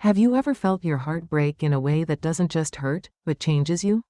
Have you ever felt your heart break in a way that doesn't just hurt, but changes you?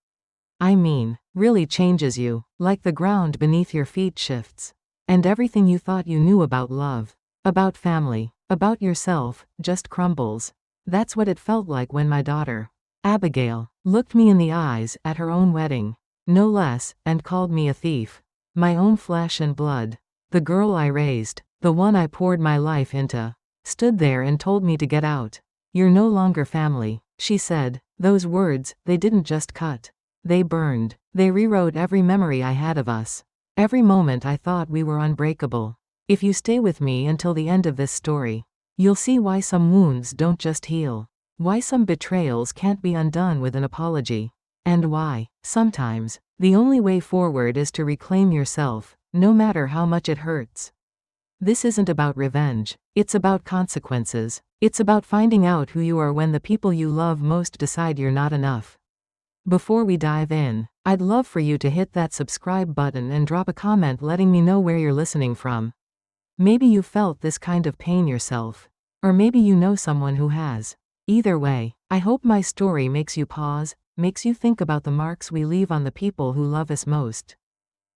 I mean, really changes you, like the ground beneath your feet shifts. And everything you thought you knew about love, about family, about yourself, just crumbles. That's what it felt like when my daughter, Abigail, looked me in the eyes at her own wedding, no less, and called me a thief. My own flesh and blood. The girl I raised, the one I poured my life into, stood there and told me to get out. You're no longer family, she said. Those words, they didn't just cut. They burned. They rewrote every memory I had of us. Every moment I thought we were unbreakable. If you stay with me until the end of this story, you'll see why some wounds don't just heal. Why some betrayals can't be undone with an apology. And why, sometimes, the only way forward is to reclaim yourself, no matter how much it hurts. This isn't about revenge. It's about consequences. It's about finding out who you are when the people you love most decide you're not enough. Before we dive in, I'd love for you to hit that subscribe button and drop a comment letting me know where you're listening from. Maybe you felt this kind of pain yourself. Or maybe you know someone who has. Either way, I hope my story makes you pause, makes you think about the marks we leave on the people who love us most.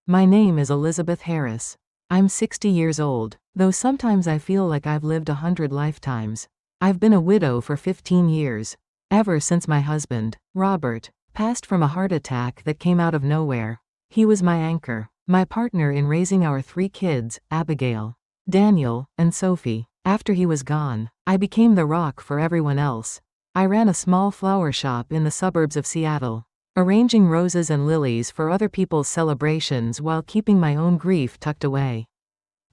My name is Elizabeth Harris. I'm 60 years old, though sometimes I feel like I've lived 100 lifetimes. I've been a widow for 15 years. Ever since my husband, Robert, passed from a heart attack that came out of nowhere. He was my anchor, my partner in raising our 3 kids, Abigail, Daniel, and Sophie. After he was gone, I became the rock for everyone else. I ran a small flower shop in the suburbs of Seattle, arranging roses and lilies for other people's celebrations while keeping my own grief tucked away.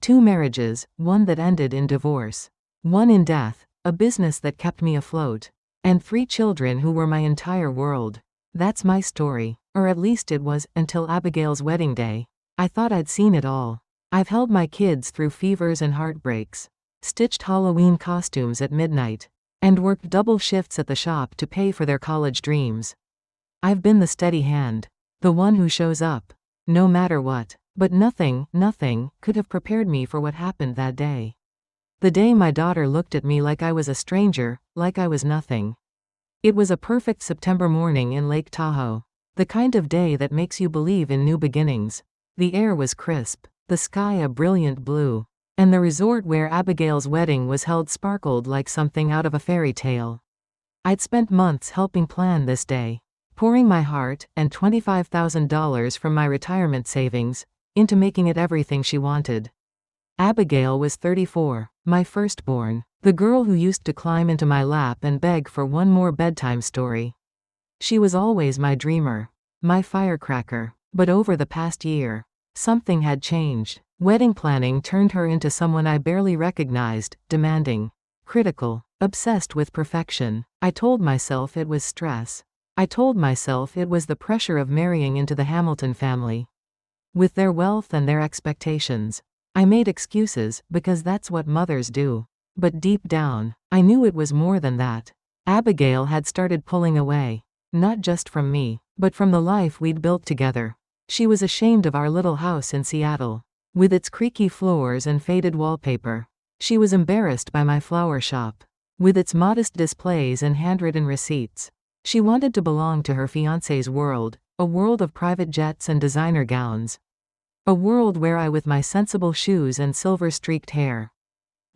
2 marriages, one that ended in divorce, one in death, a business that kept me afloat, and 3 children who were my entire world. That's my story, or at least it was, until Abigail's wedding day. I thought I'd seen it all. I've held my kids through fevers and heartbreaks, stitched Halloween costumes at midnight, and worked double shifts at the shop to pay for their college dreams. I've been the steady hand, the one who shows up, no matter what. But nothing could have prepared me for what happened that day. The day my daughter looked at me like I was a stranger, like I was nothing. It was a perfect September morning in Lake Tahoe. The kind of day that makes you believe in new beginnings. The air was crisp, the sky a brilliant blue, and the resort where Abigail's wedding was held sparkled like something out of a fairy tale. I'd spent months helping plan this day, pouring my heart and $25,000 from my retirement savings into making it everything she wanted. Abigail was 34, my firstborn, the girl who used to climb into my lap and beg for one more bedtime story. She was always my dreamer, my firecracker. But over the past year, something had changed. Wedding planning turned her into someone I barely recognized, demanding, critical, obsessed with perfection. I told myself it was stress. I told myself it was the pressure of marrying into the Hamilton family, with their wealth and their expectations. I made excuses, because that's what mothers do. But deep down, I knew it was more than that. Abigail had started pulling away, not just from me, but from the life we'd built together. She was ashamed of our little house in Seattle, with its creaky floors and faded wallpaper. She was embarrassed by my flower shop, with its modest displays and handwritten receipts. She wanted to belong to her fiancé's world, a world of private jets and designer gowns. A world where I, with my sensible shoes and silver-streaked hair,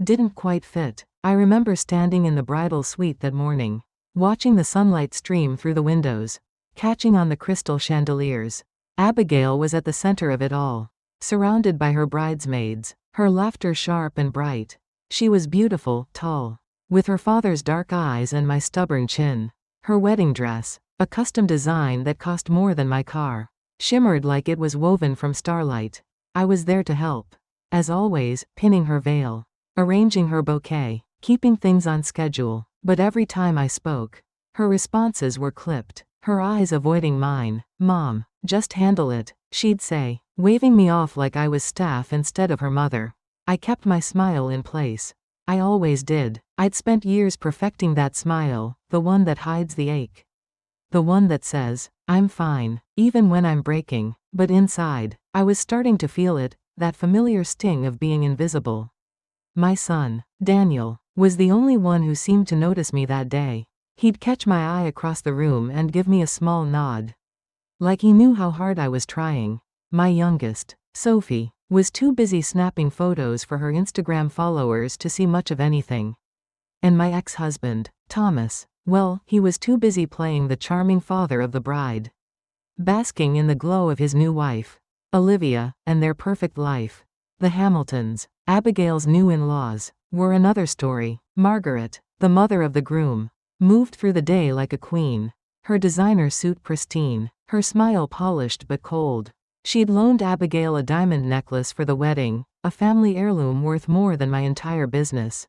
didn't quite fit. I remember standing in the bridal suite that morning, watching the sunlight stream through the windows, catching on the crystal chandeliers. Abigail was at the center of it all, surrounded by her bridesmaids, her laughter sharp and bright. She was beautiful, tall, with her father's dark eyes and my stubborn chin. Her wedding dress, a custom design that cost more than my car, shimmered like it was woven from starlight. I was there to help, as always, pinning her veil, arranging her bouquet, keeping things on schedule. But every time I spoke, her responses were clipped, her eyes avoiding mine. "Mom, just handle it," she'd say, waving me off like I was staff instead of her mother. I kept my smile in place. I always did. I'd spent years perfecting that smile, the one that hides the ache. The one that says, "I'm fine," even when I'm breaking. But inside, I was starting to feel it, that familiar sting of being invisible. My son, Daniel, was the only one who seemed to notice me that day. He'd catch my eye across the room and give me a small nod. Like he knew how hard I was trying. My youngest, Sophie, was too busy snapping photos for her Instagram followers to see much of anything. And my ex-husband, Thomas, well, he was too busy playing the charming father of the bride. Basking in the glow of his new wife, Olivia, and their perfect life. The Hamiltons, Abigail's new in-laws, were another story. Margaret, the mother of the groom, moved through the day like a queen, her designer suit pristine, her smile polished but cold. She'd loaned Abigail a diamond necklace for the wedding, a family heirloom worth more than my entire business.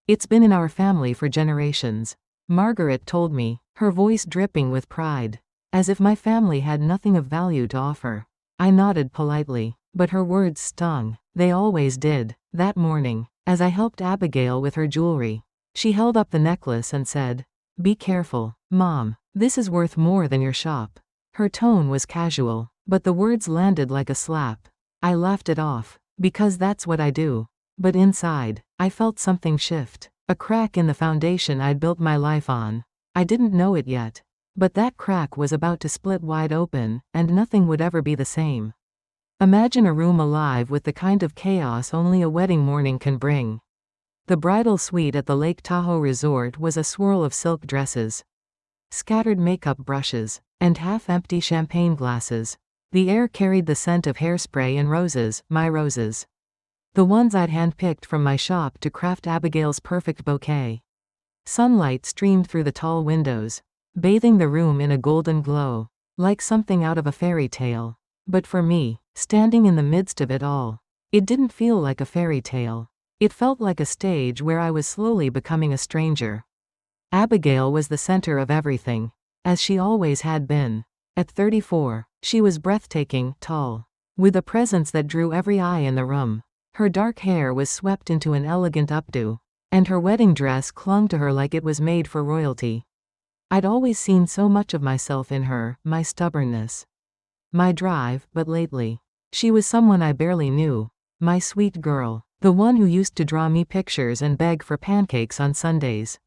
It's been in our family for generations, Margaret told me, her voice dripping with pride, as if my family had nothing of value to offer. I nodded politely, but her words stung. They always did. That morning, as I helped Abigail with her jewelry, she held up the necklace and said, "Be careful, Mom, this is worth more than your shop." Her tone was casual, but the words landed like a slap. I laughed it off, because that's what I do. But inside, I felt something shift, a crack in the foundation I'd built my life on. I didn't know it yet, but that crack was about to split wide open, and nothing would ever be the same. Imagine a room alive with the kind of chaos only a wedding morning can bring. The bridal suite at the Lake Tahoe resort was a swirl of silk dresses, scattered makeup brushes, and half-empty champagne glasses. The air carried the scent of hairspray and roses, my roses. The ones I'd handpicked from my shop to craft Abigail's perfect bouquet. Sunlight streamed through the tall windows, bathing the room in a golden glow, like something out of a fairy tale. But for me, standing in the midst of it all, it didn't feel like a fairy tale. It felt like a stage where I was slowly becoming a stranger. Abigail was the center of everything, as she always had been. At 34, she was breathtaking, tall, with a presence that drew every eye in the room. Her dark hair was swept into an elegant updo, and her wedding dress clung to her like it was made for royalty. I'd always seen so much of myself in her, my stubbornness, my drive, but lately, she was someone I barely knew. My sweet girl, the one who used to draw me pictures and beg for pancakes on Sundays,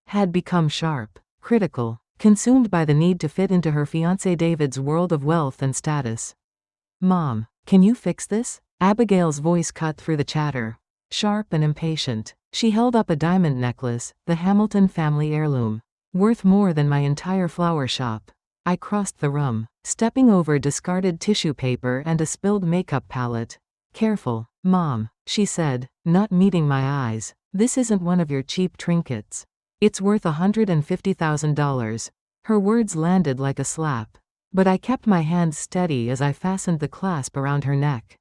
had become sharp, critical, consumed by the need to fit into her fiancé David's world of wealth and status. "Mom, can you fix this?" Abigail's voice cut through the chatter. Sharp and impatient, she held up a diamond necklace, the Hamilton family heirloom, worth more than my entire flower shop. I crossed the room, stepping over discarded tissue paper and a spilled makeup palette. "Careful, Mom," she said, not meeting my eyes. "This isn't one of your cheap trinkets. It's worth $150,000. Her words landed like a slap, but I kept my hands steady as I fastened the clasp around her neck.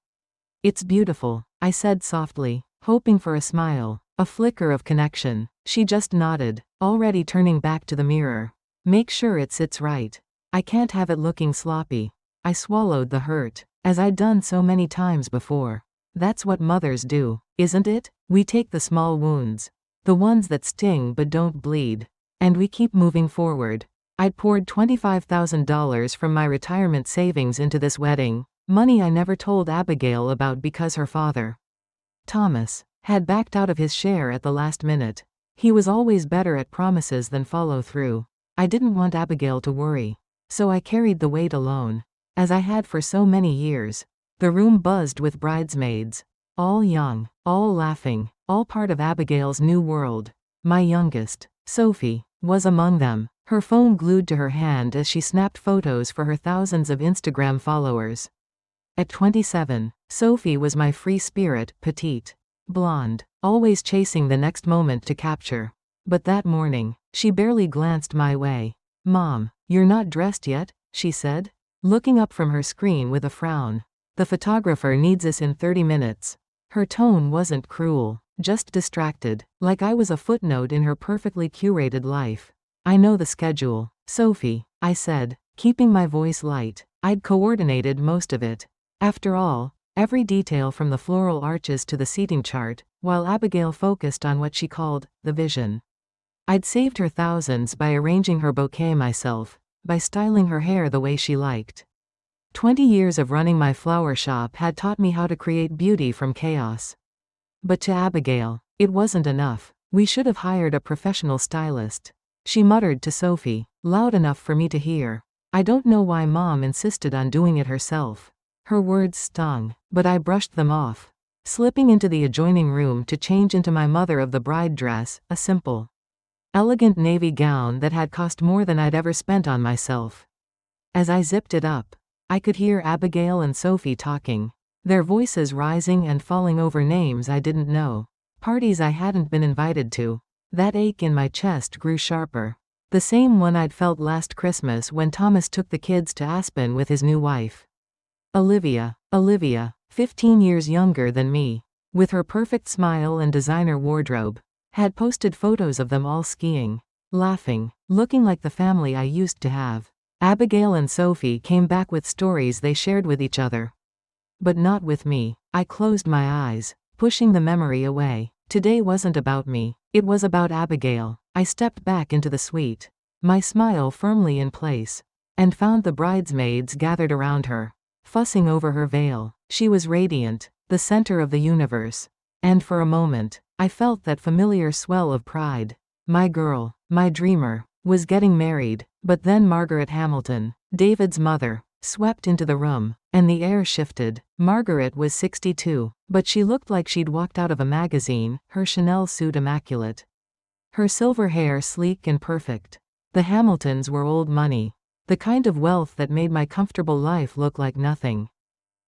"It's beautiful," I said softly, hoping for a smile, a flicker of connection. She just nodded, already turning back to the mirror. "Make sure it sits right. I can't have it looking sloppy." I swallowed the hurt, as I'd done so many times before. That's what mothers do, isn't it? We take the small wounds, the ones that sting but don't bleed, and we keep moving forward. I'd poured $25,000 from my retirement savings into this wedding, money I never told Abigail about because her father, Thomas, had backed out of his share at the last minute. He was always better at promises than follow-through. I didn't want Abigail to worry, so I carried the weight alone, as I had for so many years. The room buzzed with bridesmaids, all young, all laughing, all part of Abigail's new world. My youngest, Sophie, was among them, her phone glued to her hand as she snapped photos for her thousands of Instagram followers. At 27, Sophie was my free spirit, petite, blonde, always chasing the next moment to capture. But that morning, she barely glanced my way. "Mom, you're not dressed yet?" she said, looking up from her screen with a frown. "The photographer needs us in 30 minutes. Her tone wasn't cruel, just distracted, like I was a footnote in her perfectly curated life. "I know the schedule, Sophie," I said, keeping my voice light. I'd coordinated most of it. After all, every detail from the floral arches to the seating chart, while Abigail focused on what she called the vision. I'd saved her thousands by arranging her bouquet myself, by styling her hair the way she liked. 20 years of running my flower shop had taught me how to create beauty from chaos. But to Abigail, it wasn't enough. We should have hired a professional stylist. She muttered to Sophie, loud enough for me to hear. I don't know why Mom insisted on doing it herself. Her words stung, but I brushed them off, slipping into the adjoining room to change into my mother of the bride dress, a simple, elegant navy gown that had cost more than I'd ever spent on myself. As I zipped it up, I could hear Abigail and Sophie talking, their voices rising and falling over names I didn't know, parties I hadn't been invited to. That ache in my chest grew sharper. The same one I'd felt last Christmas when Thomas took the kids to Aspen with his new wife. Olivia, 15 years younger than me, with her perfect smile and designer wardrobe, had posted photos of them all skiing, laughing, looking like the family I used to have. Abigail and Sophie came back with stories they shared with each other. But not with me. I closed my eyes, pushing the memory away. Today wasn't about me, it was about Abigail. I stepped back into the suite, my smile firmly in place, and found the bridesmaids gathered around her, fussing over her veil. She was radiant, the center of the universe. And for a moment, I felt that familiar swell of pride. My girl, my dreamer, was getting married. But then Margaret Hamilton, David's mother, swept into the room, and the air shifted. Margaret was 62, but she looked like she'd walked out of a magazine, her Chanel suit immaculate, her silver hair sleek and perfect. The Hamiltons were old money, the kind of wealth that made my comfortable life look like nothing.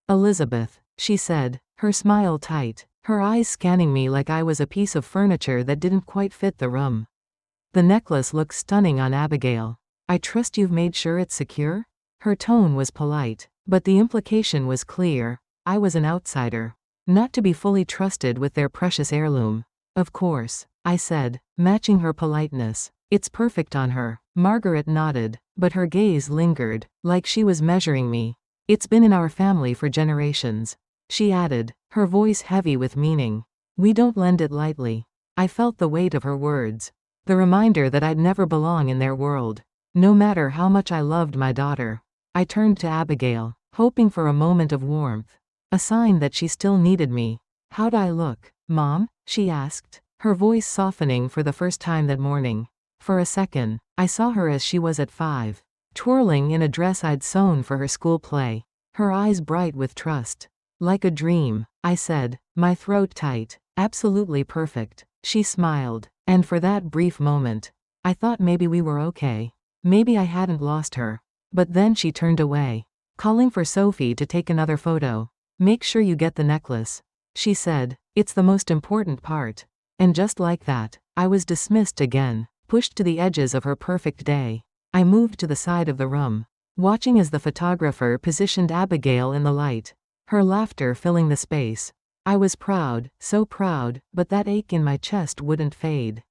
Elizabeth, she said, her smile tight, her eyes scanning me like I was a piece of furniture that didn't quite fit the room. The necklace looks stunning on Abigail. I trust you've made sure it's secure? Her tone was polite, but the implication was clear. I was an outsider, not to be fully trusted with their precious heirloom. Of course, I said, matching her politeness. It's perfect on her. Margaret nodded, but her gaze lingered, like she was measuring me. It's been in our family for generations, she added, her voice heavy with meaning. We don't lend it lightly. I felt the weight of her words, the reminder that I'd never belong in their world, no matter how much I loved my daughter. I turned to Abigail, hoping for a moment of warmth, a sign that she still needed me. How'd I look, Mom? She asked, her voice softening for the first time that morning. For a second, I saw her as she was at 5, twirling in a dress I'd sewn for her school play, her eyes bright with trust. Like a dream, I said, my throat tight. Absolutely perfect. She smiled, and for that brief moment, I thought maybe we were okay. Maybe I hadn't lost her. But then she turned away, calling for Sophie to take another photo. Make sure you get the necklace, she said. It's the most important part. And just like that, I was dismissed again, pushed to the edges of her perfect day. I moved to the side of the room, watching as the photographer positioned Abigail in the light, her laughter filling the space. I was proud, so proud, but that ache in my chest wouldn't fade.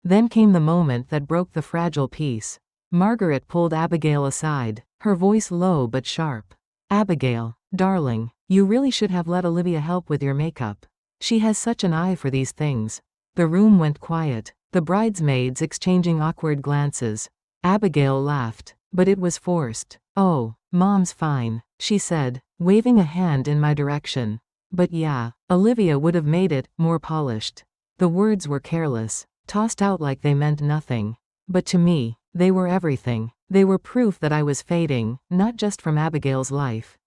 Then came the moment that broke the fragile peace. Margaret pulled Abigail aside, her voice low but sharp. Abigail, darling, you really should have let Olivia help with your makeup. She has such an eye for these things. The room went quiet, the bridesmaids exchanging awkward glances. Abigail laughed, but it was forced. Oh, Mom's fine, she said, waving a hand in my direction. But yeah, Olivia would have made it more polished. The words were careless, tossed out like they meant nothing. But to me, they were everything. They were proof that I was fading, not just from Abigail's life,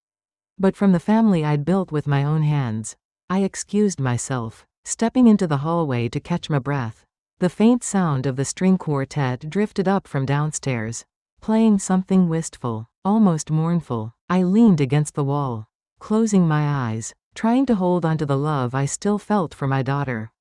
but from the family I'd built with my own hands. I excused myself, stepping into the hallway to catch my breath. The faint sound of the string quartet drifted up from downstairs, playing something wistful, almost mournful. I leaned against the wall, closing my eyes, trying to hold onto the love I still felt for my daughter.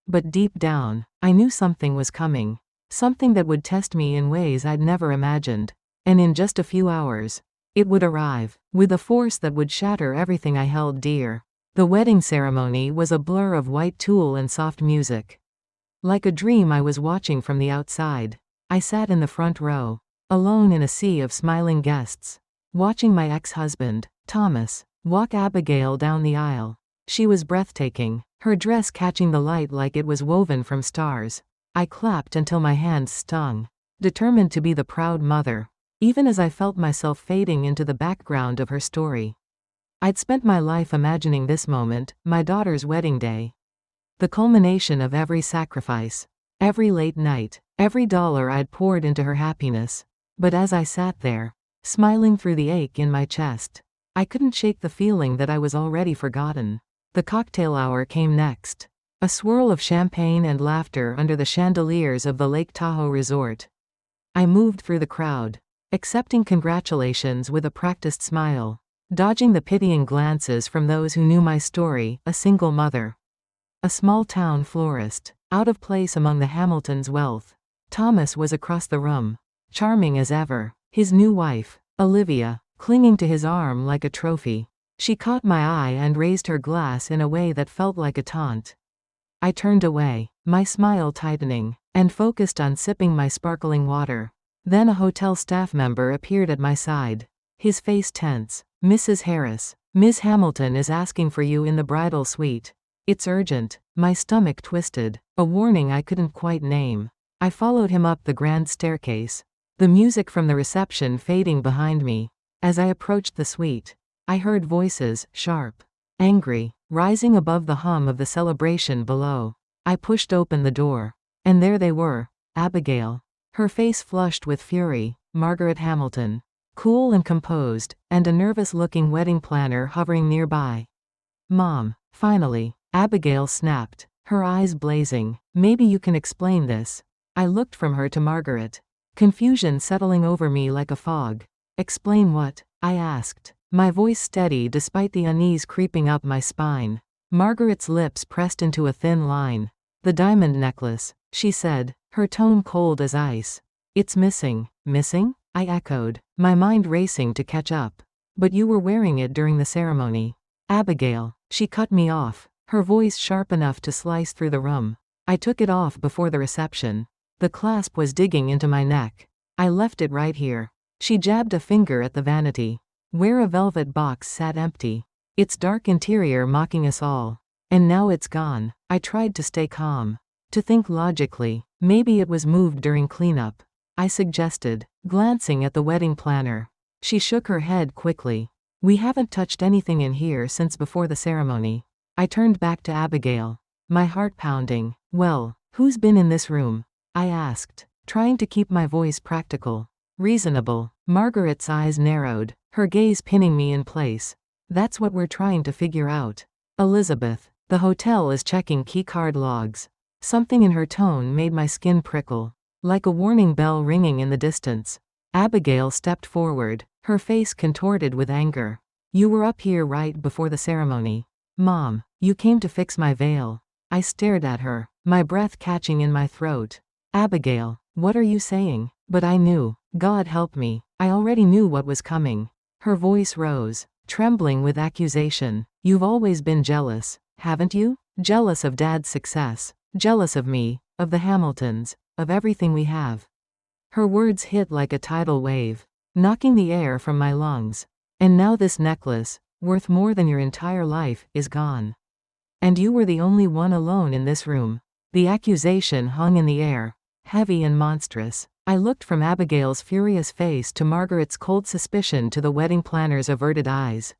But deep down, I knew something was coming. Something that would test me in ways I'd never imagined. And in just a few hours, it would arrive, with a force that would shatter everything I held dear. The wedding ceremony was a blur of white tulle and soft music. Like a dream I was watching from the outside. I sat in the front row, alone in a sea of smiling guests, watching my ex-husband, Thomas, walk Abigail down the aisle. She was breathtaking, her dress catching the light like it was woven from stars. I clapped until my hands stung, determined to be the proud mother, even as I felt myself fading into the background of her story. I'd spent my life imagining this moment, my daughter's wedding day. The culmination of every sacrifice. Every late night. Every dollar I'd poured into her happiness. But as I sat there, smiling through the ache in my chest, I couldn't shake the feeling that I was already forgotten. The cocktail hour came next. A swirl of champagne and laughter under the chandeliers of the Lake Tahoe resort. I moved through the crowd, accepting congratulations with a practiced smile, dodging the pitying glances from those who knew my story, a single mother. A small-town florist, out of place among the Hamiltons' wealth. Thomas was across the room, charming as ever. His new wife, Olivia, clinging to his arm like a trophy. She caught my eye and raised her glass in a way that felt like a taunt. I turned away, my smile tightening, and focused on sipping my sparkling water. Then a hotel staff member appeared at my side, his face tense. "Mrs. Harris, Ms. Hamilton is asking for you in the bridal suite. It's urgent." My stomach twisted, a warning I couldn't quite name. I followed him up the grand staircase, the music from the reception fading behind me. As I approached the suite, I heard voices, sharp, angry, rising above the hum of the celebration below. I pushed open the door, and there they were, Abigail, her face flushed with fury, Margaret Hamilton, cool and composed, and a nervous-looking wedding planner hovering nearby. "Mom," finally, Abigail snapped, her eyes blazing. "Maybe you can explain this." I looked from her to Margaret, confusion settling over me like a fog. "Explain what?" I asked, my voice steady despite the unease creeping up my spine. Margaret's lips pressed into a thin line. "The diamond necklace," she said, her tone cold as ice. "It's missing." "Missing?" I echoed, my mind racing to catch up. "But you were wearing it during the ceremony." "Abigail," she cut me off, her voice sharp enough to slice through the room. "I took it off before the reception. The clasp was digging into my neck. I left it right here." She jabbed a finger at the vanity, where a velvet box sat empty, its dark interior mocking us all. "And now it's gone." I tried to stay calm, to think logically. "Maybe it was moved during cleanup," I suggested, glancing at the wedding planner. She shook her head quickly. "We haven't touched anything in here since before the ceremony." I turned back to Abigail, my heart pounding. "Well, who's been in this room?" I asked, trying to keep my voice practical, reasonable. Margaret's eyes narrowed, her gaze pinning me in place. "That's what we're trying to figure out. Elizabeth, the hotel is checking keycard logs." Something in her tone made my skin prickle, like a warning bell ringing in the distance. Abigail stepped forward, her face contorted with anger. "You were up here right before the ceremony. Mom, you came to fix my veil." I stared at her, my breath catching in my throat. "Abigail, what are you saying?" But I knew. God help me. I already knew what was coming. Her voice rose, trembling with accusation. "You've always been jealous, haven't you? Jealous of Dad's success. Jealous of me, of the Hamiltons, of everything we have." Her words hit like a tidal wave, knocking the air from my lungs. "And now this necklace, worth more than your entire life, is gone. And you were the only one alone in this room." The accusation hung in the air, heavy and monstrous. I looked from Abigail's furious face to Margaret's cold suspicion to the wedding planner's averted eyes.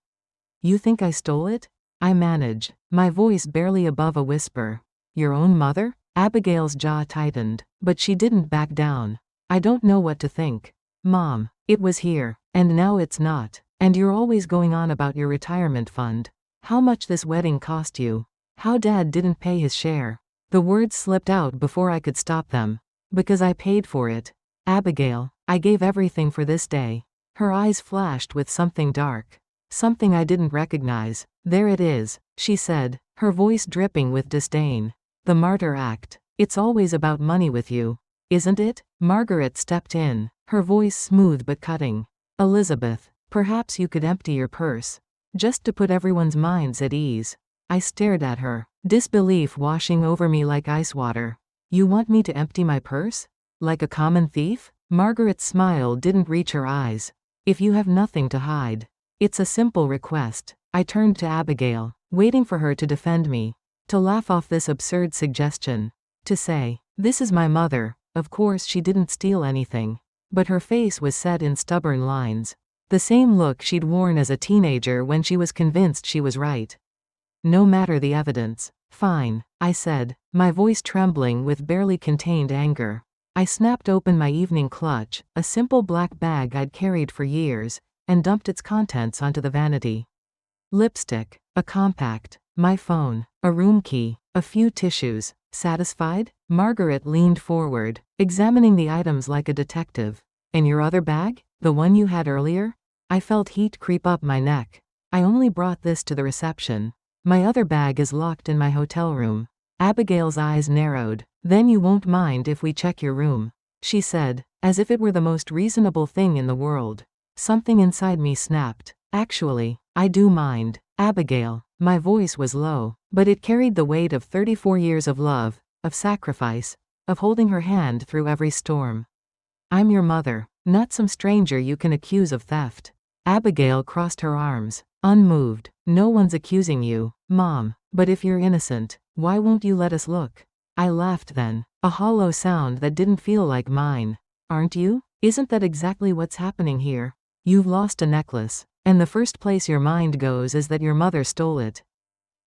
"You think I stole it?" I managed, my voice barely above a whisper. "Your own mother?" Abigail's jaw tightened, but she didn't back down. "I don't know what to think. Mom, it was here, and now it's not. And you're always going on about your retirement fund. How much this wedding cost you. How Dad didn't pay his share." The words slipped out before I could stop them. "Because I paid for it. Abigail, I gave everything for this day." Her eyes flashed with something dark, something I didn't recognize. "There it is," she said, her voice dripping with disdain. "The martyr act. It's always about money with you, isn't it?" Margaret stepped in, her voice smooth but cutting. "Elizabeth, perhaps you could empty your purse, just to put everyone's minds at ease." I stared at her, disbelief washing over me like ice water. "You want me to empty my purse? Like a common thief?" Margaret's smile didn't reach her eyes. "If you have nothing to hide. It's a simple request." I turned to Abigail, waiting for her to defend me, to laugh off this absurd suggestion, to say, "This is my mother, of course she didn't steal anything." But her face was set in stubborn lines, the same look she'd worn as a teenager when she was convinced she was right. No matter the evidence. Fine, I said, my voice trembling with barely contained anger. I snapped open my evening clutch, a simple black bag I'd carried for years, and dumped its contents onto the vanity. Lipstick, a compact, my phone, a room key, a few tissues. Satisfied? Margaret leaned forward, examining the items like a detective. And your other bag? The one you had earlier? I felt heat creep up my neck. I only brought this to the reception. My other bag is locked in my hotel room. Abigail's eyes narrowed. Then you won't mind if we check your room, she said, as if it were the most reasonable thing in the world. Something inside me snapped. Actually, I do mind, Abigail. My voice was low, but it carried the weight of 34 years of love, of sacrifice, of holding her hand through every storm. I'm your mother, not some stranger you can accuse of theft. Abigail crossed her arms, unmoved. No one's accusing you, Mom, but if you're innocent, why won't you let us look? I laughed then, a hollow sound that didn't feel like mine. Aren't you? Isn't that exactly what's happening here? You've lost a necklace, and the first place your mind goes is that your mother stole it.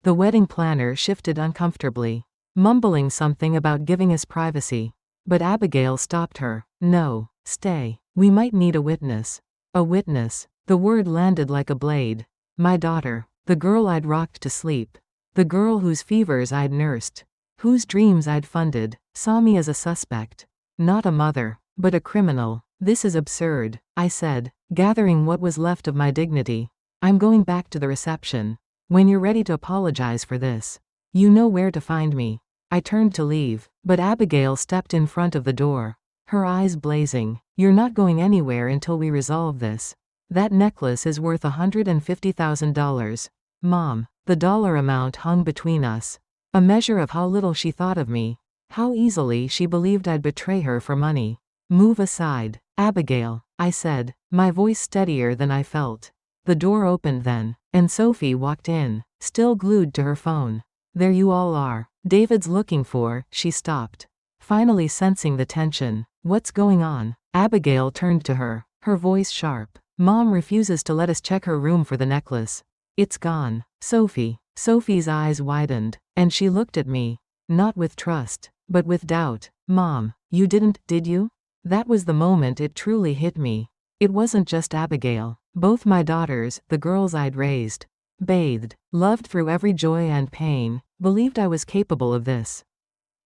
The wedding planner shifted uncomfortably, mumbling something about giving us privacy. But Abigail stopped her. No, stay. We might need a witness. A witness. The word landed like a blade. My daughter. The girl I'd rocked to sleep. The girl whose fevers I'd nursed. Whose dreams I'd funded, saw me as a suspect. Not a mother, but a criminal. This is absurd, I said, gathering what was left of my dignity. I'm going back to the reception. When you're ready to apologize for this, you know where to find me. I turned to leave, but Abigail stepped in front of the door, her eyes blazing. You're not going anywhere until we resolve this. That necklace is worth $150,000. Mom, the dollar amount hung between us. A measure of how little she thought of me. How easily she believed I'd betray her for money. Move aside, Abigail, I said, my voice steadier than I felt. The door opened then, and Sophie walked in, still glued to her phone. There you all are. David's looking for, she stopped. Finally sensing the tension. What's going on? Abigail turned to her, her voice sharp. Mom refuses to let us check her room for the necklace. It's gone. Sophie. Sophie's eyes widened, and she looked at me. Not with trust, but with doubt. Mom, you didn't, did you? That was the moment it truly hit me. It wasn't just Abigail. Both my daughters, the girls I'd raised, bathed, loved through every joy and pain, believed I was capable of this.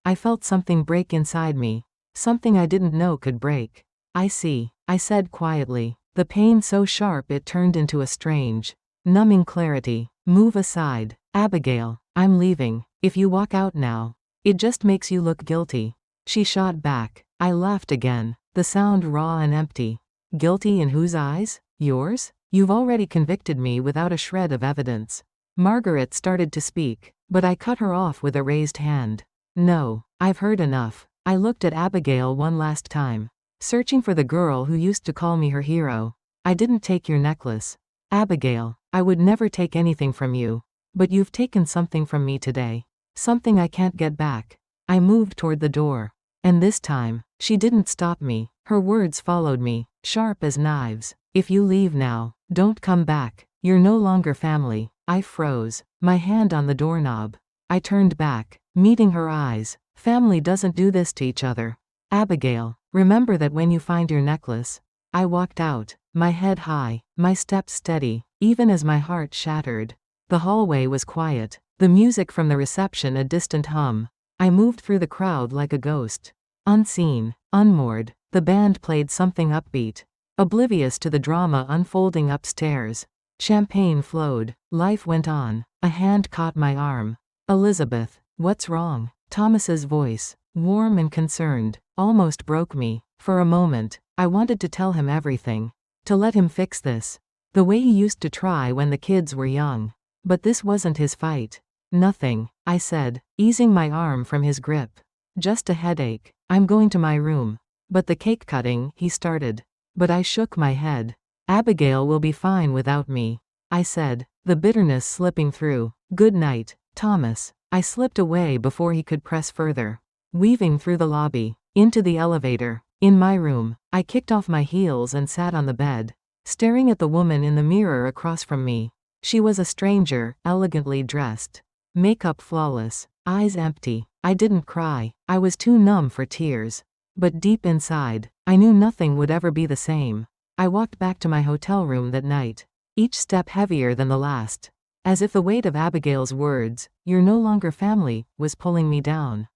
I felt something break inside me. Something I didn't know could break. I see, I said quietly, the pain so sharp it turned into a strange, numbing clarity. Move aside, Abigail. I'm leaving. If you walk out now, it just makes you look guilty. She shot back. I laughed again, the sound raw and empty. Guilty in whose eyes? Yours? You've already convicted me without a shred of evidence. Margaret started to speak, but I cut her off with a raised hand. No, I've heard enough. I looked at Abigail one last time, searching for the girl who used to call me her hero. I didn't take your necklace. Abigail, I would never take anything from you. But you've taken something from me today. Something I can't get back. I moved toward the door. And this time, she didn't stop me. Her words followed me, sharp as knives. If you leave now, don't come back. You're no longer family. I froze, my hand on the doorknob. I turned back, meeting her eyes. Family doesn't do this to each other. Abigail, remember that when you find your necklace. I walked out, my head high, my steps steady, even as my heart shattered. The hallway was quiet, the music from the reception a distant hum. I moved through the crowd like a ghost. Unseen, unmoored, the band played something upbeat. Oblivious to the drama unfolding upstairs. Champagne flowed, life went on. A hand caught my arm. Elizabeth, what's wrong? Thomas's voice, warm and concerned, almost broke me. For a moment, I wanted to tell him everything. To let him fix this. The way he used to try when the kids were young. But this wasn't his fight. Nothing, I said, easing my arm from his grip. Just a headache. I'm going to my room. But the cake cutting, he started. But I shook my head. Abigail will be fine without me, I said, the bitterness slipping through. Good night, Thomas. I slipped away before he could press further. Weaving through the lobby, into the elevator. In my room, I kicked off my heels and sat on the bed, staring at the woman in the mirror across from me. She was a stranger, elegantly dressed. makeup flawless, eyes empty. I didn't cry, I was too numb for tears. But deep inside, I knew nothing would ever be the same. I walked back to my hotel room that night, each step heavier than the last. As if the weight of Abigail's words, "You're no longer family," was pulling me down.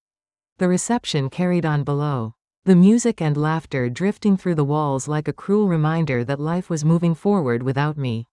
The reception carried on below, the music and laughter drifting through the walls like a cruel reminder that life was moving forward without me.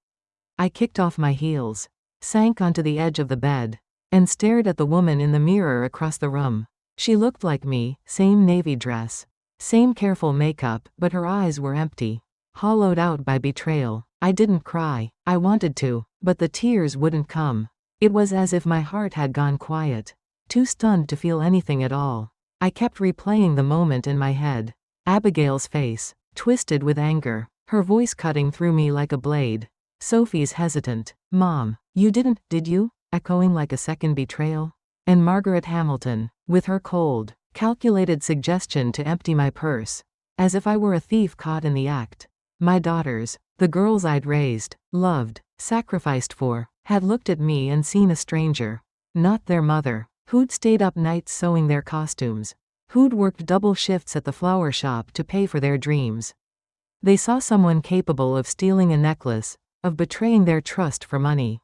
I kicked off my heels, sank onto the edge of the bed, and stared at the woman in the mirror across the room. She looked like me, same navy dress, same careful makeup, but her eyes were empty, hollowed out by betrayal. I didn't cry, I wanted to, but the tears wouldn't come. It was as if my heart had gone quiet, too stunned to feel anything at all. I kept replaying the moment in my head. Abigail's face, twisted with anger, her voice cutting through me like a blade. Sophie's hesitant, "Mom, you didn't, did you?" echoing like a second betrayal. And Margaret Hamilton, with her cold, calculated suggestion to empty my purse, as if I were a thief caught in the act. My daughters, the girls I'd raised, loved, sacrificed for, had looked at me and seen a stranger. Not their mother, who'd stayed up nights sewing their costumes, who'd worked double shifts at the flower shop to pay for their dreams. They saw someone capable of stealing a necklace, of betraying their trust for money.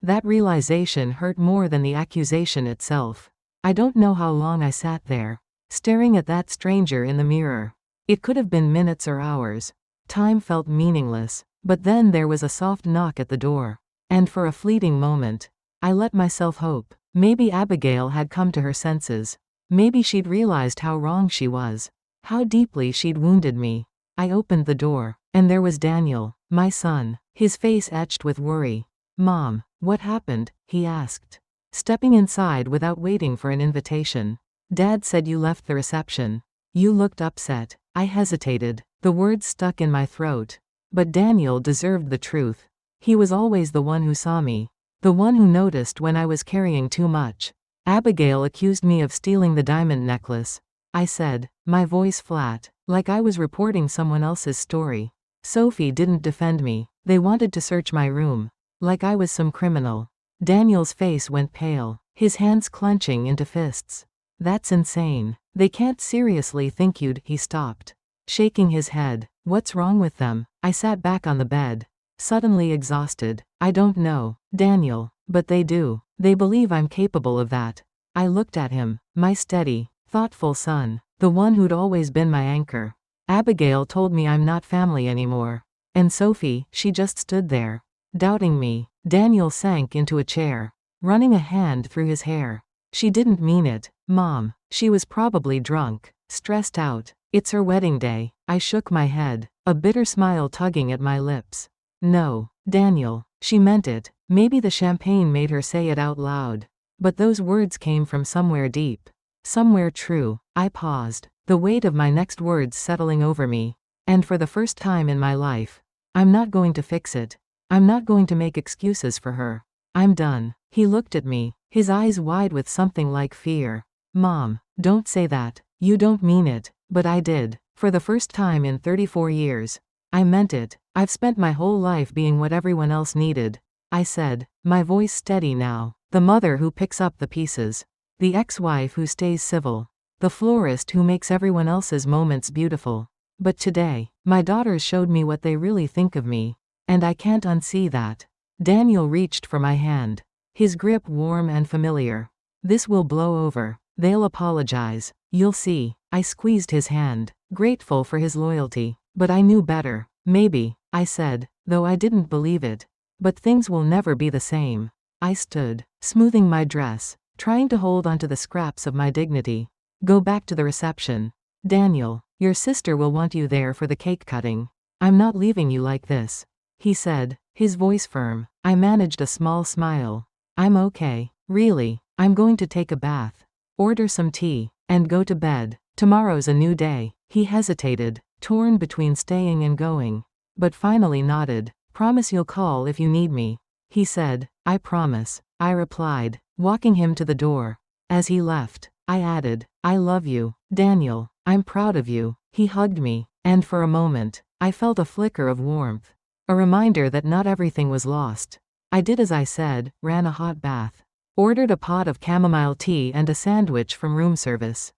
That realization hurt more than the accusation itself. I don't know how long I sat there, staring at that stranger in the mirror. It could have been minutes or hours. Time felt meaningless, but then there was a soft knock at the door. And for a fleeting moment, I let myself hope. Maybe Abigail had come to her senses. Maybe she'd realized how wrong she was, how deeply she'd wounded me. I opened the door, and there was Daniel, my son, his face etched with worry. "Mom, what happened?" he asked, stepping inside without waiting for an invitation. "Dad said you left the reception. You looked upset." I hesitated, the words stuck in my throat. But Daniel deserved the truth. He was always the one who saw me, the one who noticed when I was carrying too much. "Abigail accused me of stealing the diamond necklace," I said, my voice flat, like I was reporting someone else's story. "Sophie didn't defend me. They wanted to search my room, like I was some criminal." Daniel's face went pale, his hands clenching into fists. "That's insane. They can't seriously think you'd." He stopped, shaking his head. "What's wrong with them?" I sat back on the bed, suddenly exhausted. "I don't know, Daniel, but they do. They believe I'm capable of that." I looked at him, my steady, thoughtful son, the one who'd always been my anchor. "Abigail told me I'm not family anymore. And Sophie, she just stood there, doubting me." Daniel sank into a chair, running a hand through his hair. "She didn't mean it, Mom. She was probably drunk, stressed out. It's her wedding day." I shook my head, a bitter smile tugging at my lips. "No, Daniel, she meant it." Maybe the champagne made her say it out loud, but those words came from somewhere deep, somewhere true. I paused, the weight of my next words settling over me. And for the first time in my life, I'm not going to fix it. I'm not going to make excuses for her. I'm done. He looked at me, his eyes wide with something like fear. "Mom, don't say that. You don't mean it." But I did. For the first time in 34 years. I meant it. "I've spent my whole life being what everyone else needed," I said, my voice steady now. "The mother who picks up the pieces. The ex-wife who stays civil. The florist who makes everyone else's moments beautiful. But today, my daughters showed me what they really think of me. And I can't unsee that." Daniel reached for my hand, his grip warm and familiar. "This will blow over. They'll apologize. You'll see." I squeezed his hand, grateful for his loyalty. But I knew better. "Maybe," I said, though I didn't believe it. "But things will never be the same." I stood, smoothing my dress, trying to hold onto the scraps of my dignity. "Go back to the reception. Daniel, your sister will want you there for the cake cutting. I'm not leaving you like this," he said, his voice firm. I managed a small smile. "I'm okay. Really. I'm going to take a bath, order some tea, and go to bed. Tomorrow's a new day." He hesitated, torn between staying and going, but finally nodded. "Promise you'll call if you need me," he said. "I promise," I replied, walking him to the door. As he left, I added, "I love you, Daniel. I'm proud of you." He hugged me, and for a moment, I felt a flicker of warmth, a reminder that not everything was lost. I did as I said, ran a hot bath, Ordered a pot of chamomile tea and a sandwich from room service.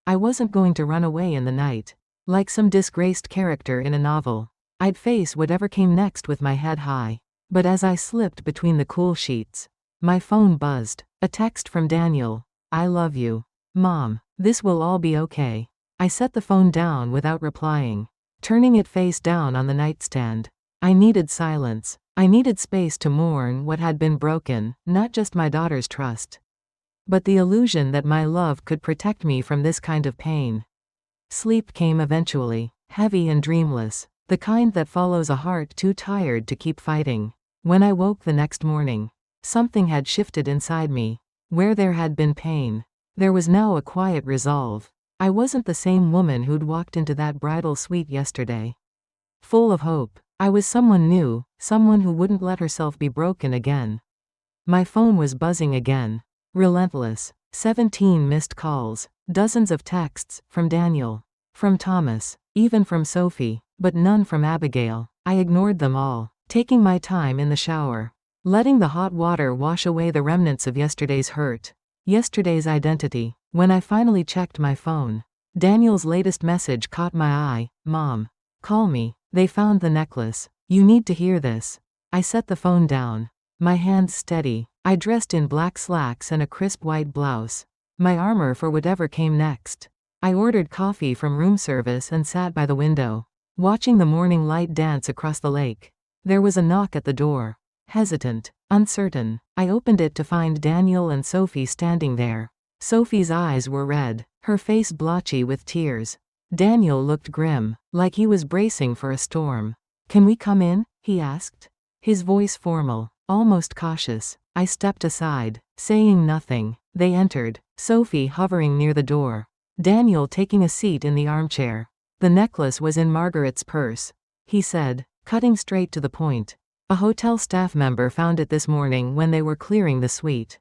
I wasn't going to run away in the night. Like some disgraced character in a novel. I'd face whatever came next with my head high. But as I slipped between the cool sheets, my phone buzzed. A text from Daniel. I love you. Mom, this will all be okay. I set the phone down without replying, turning it face down on the nightstand. I needed silence. I needed space to mourn what had been broken, not just my daughter's trust, but the illusion that my love could protect me from this kind of pain. Sleep came eventually, heavy and dreamless, the kind that follows a heart too tired to keep fighting. When I woke the next morning, something had shifted inside me. Where there had been pain, there was now a quiet resolve. I wasn't the same woman who'd walked into that bridal suite yesterday, full of hope. I was someone new, someone who wouldn't let herself be broken again. My phone was buzzing again. Relentless. 17 missed calls, dozens of texts, from Daniel, from Thomas, even from Sophie, but none from Abigail. I ignored them all, taking my time in the shower, letting the hot water wash away the remnants of yesterday's hurt, yesterday's identity. When I finally checked my phone, Daniel's latest message caught my eye. Mom, call me. They found the necklace. You need to hear this. I set the phone down, my hands steady. I dressed in black slacks and a crisp white blouse, my armor for whatever came next. I ordered coffee from room service and sat by the window, watching the morning light dance across the lake. There was a knock at the door. Hesitant, uncertain, I opened it to find Daniel and Sophie standing there. Sophie's eyes were red, her face blotchy with tears. Daniel looked grim, like he was bracing for a storm. Can we come in? He asked. His voice formal, almost cautious. I stepped aside, saying nothing. They entered, Sophie hovering near the door, Daniel taking a seat in the armchair. The necklace was in Margaret's purse, he said, cutting straight to the point. A hotel staff member found it this morning when they were clearing the suite.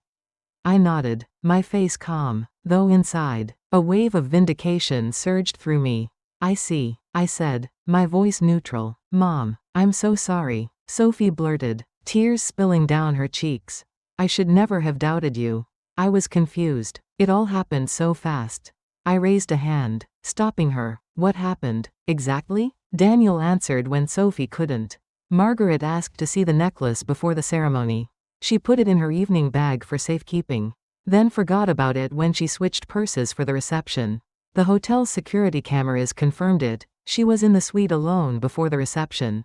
I nodded, my face calm, though inside, a wave of vindication surged through me. I see, I said, my voice neutral. Mom, I'm so sorry, Sophie blurted, tears spilling down her cheeks. I should never have doubted you. I was confused. It all happened so fast. I raised a hand, stopping her. What happened, exactly? Daniel answered when Sophie couldn't. Margaret asked to see the necklace before the ceremony. She put it in her evening bag for safekeeping, then forgot about it when she switched purses for the reception. The hotel's security cameras confirmed it. She was in the suite alone before the reception.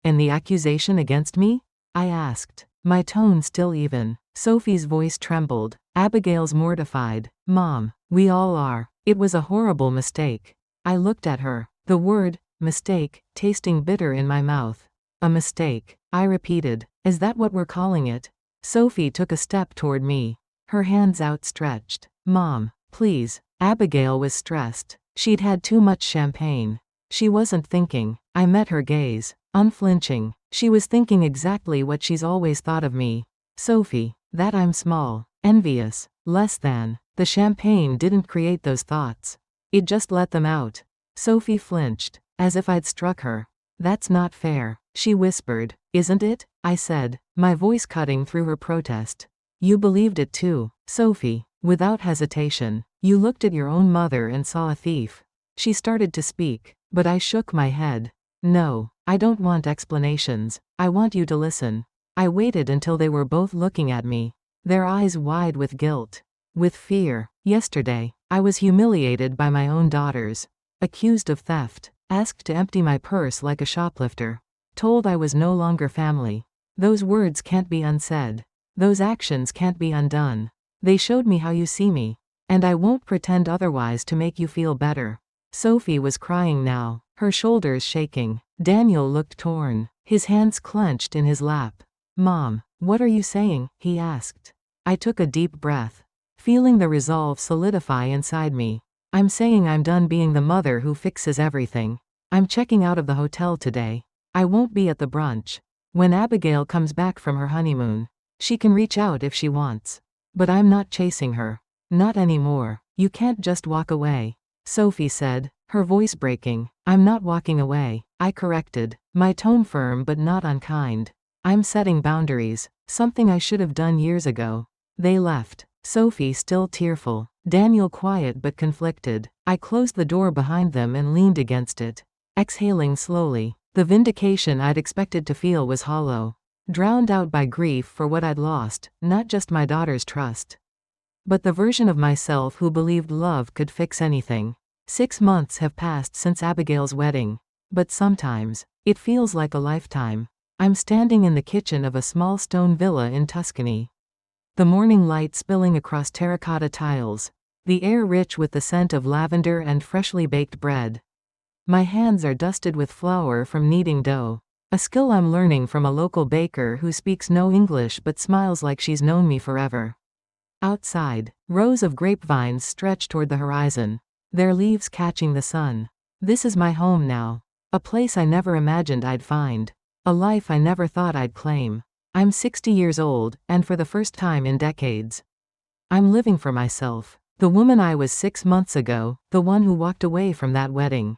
And the accusation against me? I asked, my tone still even. Sophie's voice trembled. Abigail's mortified. Mom, we all are. It was a horrible mistake. I looked at her, the word, mistake, tasting bitter in my mouth. A mistake, I repeated. Is that what we're calling it? Sophie took a step toward me, her hands outstretched. Mom, please. Abigail was stressed. She'd had too much champagne. She wasn't thinking. I met her gaze, unflinching. She was thinking exactly what she's always thought of me. Sophie, that I'm small, envious, less than. The champagne didn't create those thoughts. It just let them out. Sophie flinched, as if I'd struck her. That's not fair, she whispered. Isn't it? I said, my voice cutting through her protest. You believed it too, Sophie, without hesitation. You looked at your own mother and saw a thief. She started to speak, but I shook my head. No, I don't want explanations. I want you to listen. I waited until they were both looking at me, their eyes wide with guilt, with fear. Yesterday, I was humiliated by my own daughters, accused of theft, asked to empty my purse like a shoplifter, told I was no longer family. Those words can't be unsaid. Those actions can't be undone. They showed me how you see me, and I won't pretend otherwise to make you feel better. Sophie was crying now, her shoulders shaking. Daniel looked torn, his hands clenched in his lap. Mom, what are you saying? He asked. I took a deep breath, feeling the resolve solidify inside me. I'm saying I'm done being the mother who fixes everything. I'm checking out of the hotel today. I won't be at the brunch. When Abigail comes back from her honeymoon, she can reach out if she wants. But I'm not chasing her. Not anymore. You can't just walk away. Sophie said, her voice breaking. I'm not walking away, I corrected, my tone firm but not unkind. I'm setting boundaries, something I should have done years ago. They left. Sophie still tearful. Daniel quiet but conflicted. I closed the door behind them and leaned against it, exhaling slowly. The vindication I'd expected to feel was hollow, drowned out by grief for what I'd lost, not just my daughter's trust, but the version of myself who believed love could fix anything. 6 months have passed since Abigail's wedding, but sometimes, it feels like a lifetime. I'm standing in the kitchen of a small stone villa in Tuscany. The morning light spilling across terracotta tiles, the air rich with the scent of lavender and freshly baked bread. My hands are dusted with flour from kneading dough, a skill I'm learning from a local baker who speaks no English but smiles like she's known me forever. Outside, rows of grapevines stretch toward the horizon, their leaves catching the sun. This is my home now, a place I never imagined I'd find, a life I never thought I'd claim. I'm 60 years old, and for the first time in decades, I'm living for myself. The woman I was 6 months ago, the one who walked away from that wedding,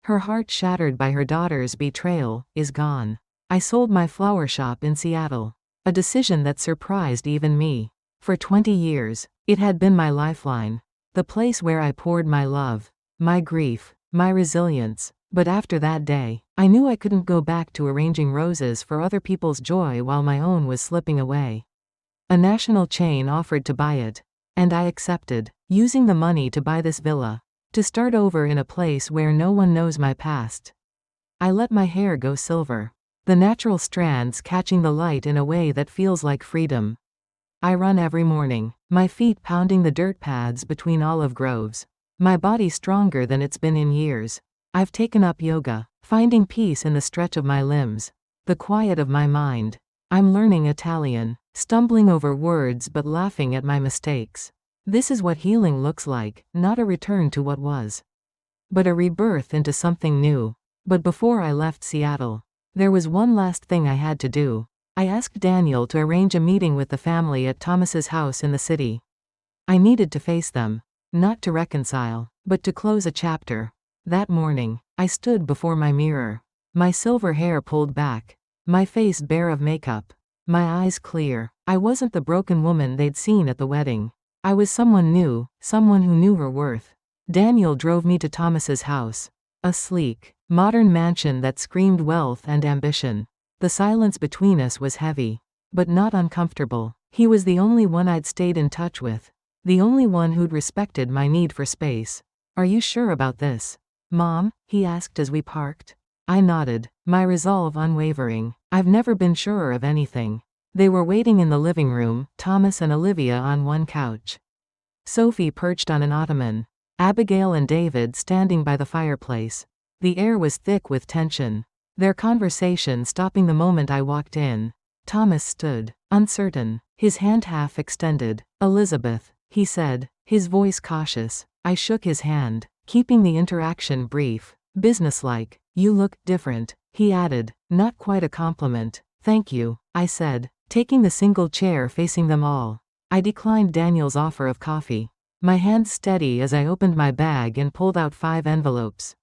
her heart shattered by her daughter's betrayal, is gone. I sold my flower shop in Seattle, a decision that surprised even me. For 20 years, it had been my lifeline, the place where I poured my love, my grief, my resilience. But after that day, I knew I couldn't go back to arranging roses for other people's joy while my own was slipping away. A national chain offered to buy it, and I accepted, using the money to buy this villa, to start over in a place where no one knows my past. I let my hair go silver, the natural strands catching the light in a way that feels like freedom. I run every morning, my feet pounding the dirt paths between olive groves, my body stronger than it's been in years. I've taken up yoga, finding peace in the stretch of my limbs, the quiet of my mind. I'm learning Italian, stumbling over words but laughing at my mistakes. This is what healing looks like, not a return to what was, but a rebirth into something new. But before I left Seattle, there was one last thing I had to do. I asked Daniel to arrange a meeting with the family at Thomas's house in the city. I needed to face them, not to reconcile, but to close a chapter. That morning, I stood before my mirror, my silver hair pulled back, my face bare of makeup, my eyes clear. I wasn't the broken woman they'd seen at the wedding. I was someone new, someone who knew her worth. Daniel drove me to Thomas's house, a sleek, modern mansion that screamed wealth and ambition. The silence between us was heavy, but not uncomfortable. He was the only one I'd stayed in touch with, the only one who'd respected my need for space. "Are you sure about this, Mom?" he asked as we parked. I nodded, my resolve unwavering. I've never been surer of anything. They were waiting in the living room, Thomas and Olivia on one couch, Sophie perched on an ottoman, Abigail and David standing by the fireplace. The air was thick with tension, their conversation stopping the moment I walked in. Thomas stood, uncertain, his hand half extended. "Elizabeth," he said, his voice cautious. I shook his hand, keeping the interaction brief, businesslike. "You look different," he added, not quite a compliment. "Thank you," I said, taking the single chair facing them all. I declined Daniel's offer of coffee, my hands steady as I opened my bag and pulled out 5 envelopes,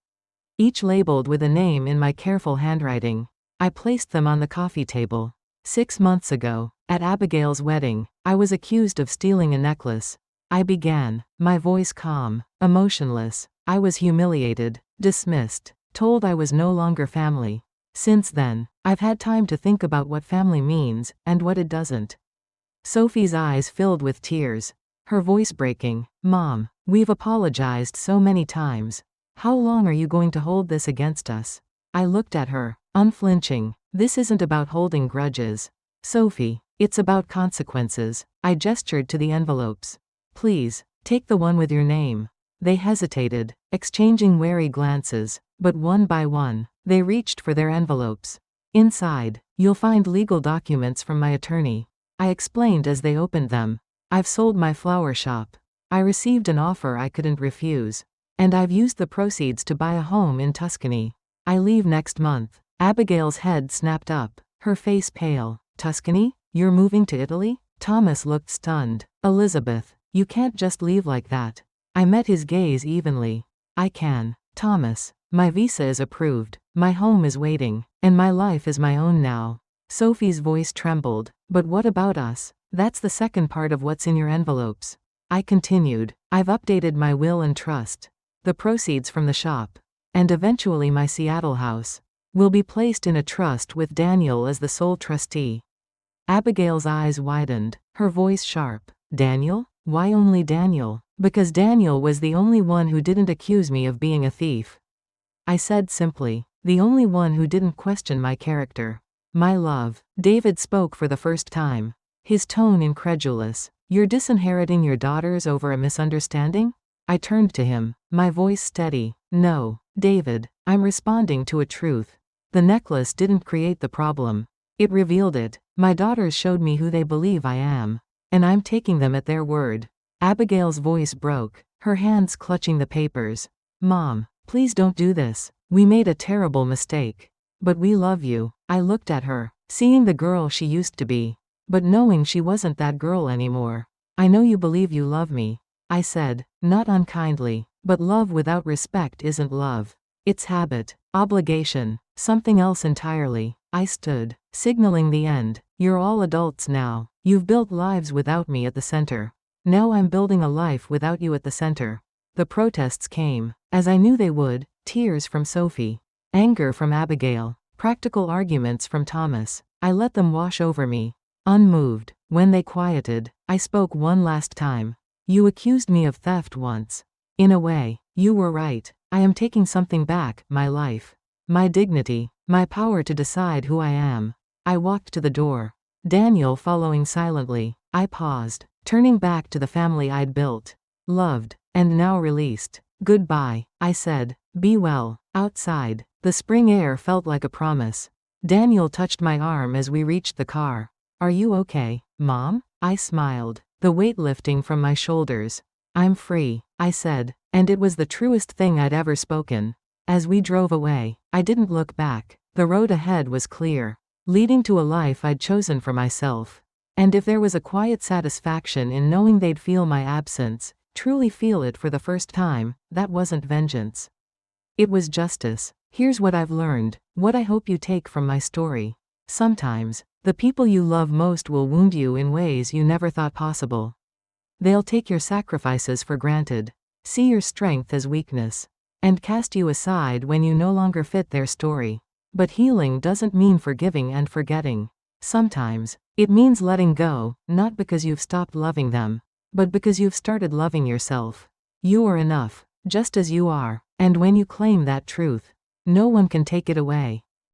each labeled with a name in my careful handwriting. I placed them on the coffee table. 6 months ago, at Abigail's wedding, I was accused of stealing a necklace. I began, my voice calm, emotionless. I was humiliated, dismissed, told I was no longer family. Since then, I've had time to think about what family means, and what it doesn't. Sophie's eyes filled with tears, her voice breaking. "Mom, we've apologized so many times. How long are you going to hold this against us?" I looked at her, unflinching. "This isn't about holding grudges, Sophie. It's about consequences." I gestured to the envelopes. "Please, take the one with your name." They hesitated, exchanging wary glances, but one by one, they reached for their envelopes. "Inside, you'll find legal documents from my attorney," I explained as they opened them. "I've sold my flower shop. I received an offer I couldn't refuse. And I've used the proceeds to buy a home in Tuscany. I leave next month." Abigail's head snapped up, her face pale. "Tuscany? You're moving to Italy?" Thomas looked stunned. "Elizabeth, you can't just leave like that." I met his gaze evenly. "I can, Thomas. My visa is approved, my home is waiting, and my life is my own now." Sophie's voice trembled. "But what about us? That's the second part of what's in your envelopes. I continued. I've updated my will and trust. The proceeds from the shop, and eventually my Seattle house, will be placed in a trust with Daniel as the sole trustee. Abigail's eyes widened, her voice sharp. Daniel? Why only Daniel? Because Daniel was the only one who didn't accuse me of being a thief. I said simply. The only one who didn't question my character. My love. David spoke for the first time. His tone incredulous. You're disinheriting your daughters over a misunderstanding? I turned to him, my voice steady. No, David, I'm responding to a truth. The necklace didn't create the problem. It revealed it. My daughters showed me who they believe I am. And I'm taking them at their word. Abigail's voice broke, her hands clutching the papers. Mom, please don't do this. We made a terrible mistake. But we love you. I looked at her, seeing the girl she used to be, but knowing she wasn't that girl anymore. I know you believe you love me, I said, not unkindly, but love without respect isn't love. It's habit, obligation, something else entirely. I stood, signaling the end. You're all adults now. You've built lives without me at the center. Now I'm building a life without you at the center. The protests came, as I knew they would, tears from Sophie, anger from Abigail, practical arguments from Thomas. I let them wash over me. Unmoved, when they quieted, I spoke one last time. You accused me of theft once. In a way, you were right. I am taking something back, my life. My dignity, my power to decide who I am. I walked to the door. Daniel following silently. I paused, turning back to the family I'd built, loved, and now released. Goodbye, I said. Be well. Outside, the spring air felt like a promise. Daniel touched my arm as we reached the car. Are you okay, Mom? I smiled, the weight lifting from my shoulders. I'm free, I said, and it was the truest thing I'd ever spoken. As we drove away, I didn't look back. The road ahead was clear, leading to a life I'd chosen for myself. And if there was a quiet satisfaction in knowing they'd feel my absence, truly feel it for the first time, that wasn't vengeance. It was justice. Here's what I've learned, what I hope you take from my story. Sometimes, the people you love most will wound you in ways you never thought possible. They'll take your sacrifices for granted, see your strength as weakness, and cast you aside when you no longer fit their story. But healing doesn't mean forgiving and forgetting. Sometimes, it means letting go, not because you've stopped loving them, but because you've started loving yourself. You are enough, just as you are, and when you claim that truth, no one can take it away.